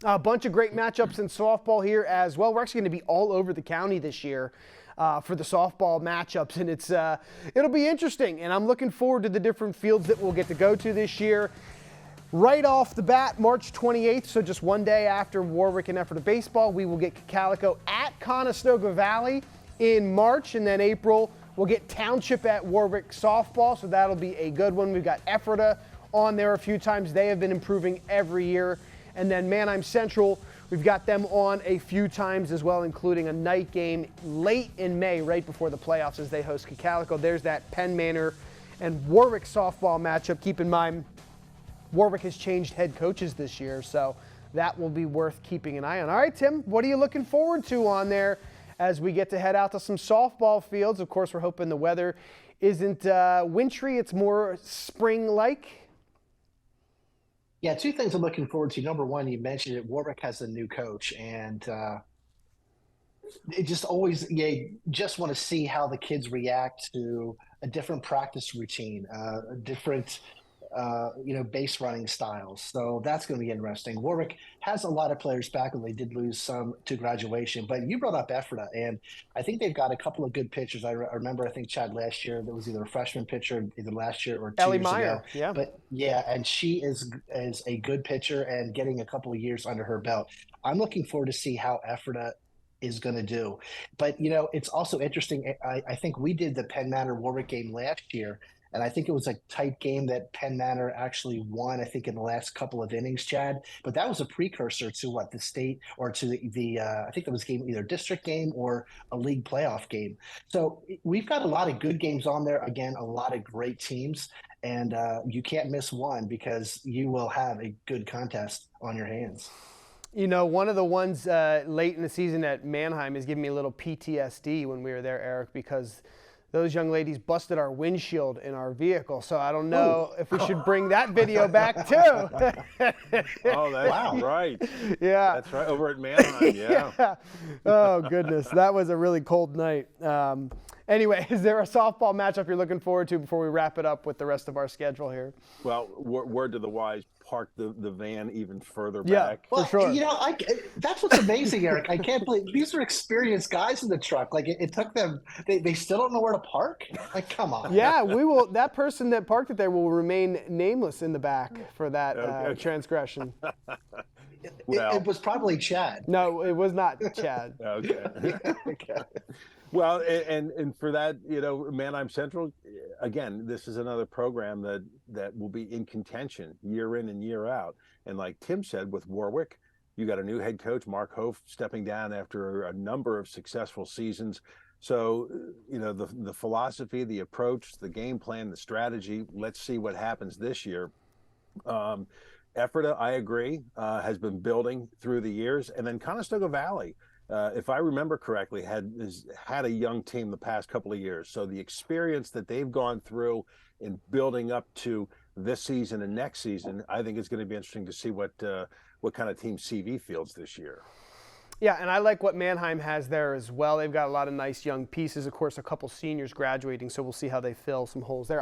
A bunch of great matchups in softball here as well. We're actually going to be all over the county this year for the softball matchups, and it'll be interesting. And I'm looking forward to the different fields that we'll get to go to this year. Right off the bat, March 28th, so just one day after Warwick and Ephrata baseball, we will get Calico at Conestoga Valley in March, and then April we'll get Township at Warwick softball, so that'll be a good one. We've got Ephrata on there a few times. They have been improving every year. And then Manheim Central, we've got them on a few times as well, including a night game late in May, right before the playoffs as they host Calico. There's that Penn Manor and Warwick softball matchup. Keep in mind, Warwick has changed head coaches this year, so that will be worth keeping an eye on. All right, Tim, what are you looking forward to on there as we get to head out to some softball fields? Of course, we're hoping the weather isn't wintry. It's more spring-like. Yeah, two things I'm looking forward to. Number one, you mentioned it, Warwick has a new coach, and it just always, just want to see how the kids react to a different practice routine, a different, base running styles. So that's going to be interesting. Warwick has a lot of players back, and they did lose some to graduation. But you brought up Ephrata, and I think they've got a couple of good pitchers. I remember, I think, Chad, last year, there was either a freshman pitcher either last year or 2 Ellie years Meyer, ago. yeah. But yeah, and she is a good pitcher and getting a couple of years under her belt. I'm looking forward to see how Ephrata is going to do. But, it's also interesting. I think we did the Penn Manor Warwick game last year, and I think it was a tight game that Penn Manor actually won, I think, in the last couple of innings, Chad. But that was a precursor to what the state or to the I think that was game either district game or a league playoff game. So we've got a lot of good games on there. Again, a lot of great teams. And you can't miss one because you will have a good contest on your hands. One of the ones late in the season at Manheim is giving me a little PTSD when we were there, Eric, because those young ladies busted our windshield in our vehicle. So I don't know if we should bring that video back too. Oh, that's right. Yeah. That's right. Over at Manheim, yeah. Oh, goodness. That was a really cold night. Anyway, is there a softball matchup you're looking forward to before we wrap it up with the rest of our schedule here? Well, word to the wise, park the van even further Yeah, back. for sure. That's what's amazing, Eric. I can't believe these are experienced guys in the truck. Like it took them, they still don't know where to park. Like, come on. Yeah, we will. That person that parked it there will remain nameless in the back for that transgression. It was probably Chad. No, it was not Chad. Okay. Okay. Well, and for that, Manheim Central, again, this is another program that will be in contention year in and year out. And like Tim said, with Warwick, you got a new head coach, Mark Hof, stepping down after a number of successful seasons. So, the philosophy, the approach, the game plan, the strategy, let's see what happens this year. Ephrata, I agree, has been building through the years. And then Conestoga Valley, if I remember correctly, has had a young team the past couple of years. So the experience that they've gone through in building up to this season and next season, I think it's going to be interesting to see what kind of team CV fields this year. Yeah, and I like what Manheim has there as well. They've got a lot of nice young pieces. Of course, a couple seniors graduating, so we'll see how they fill some holes there.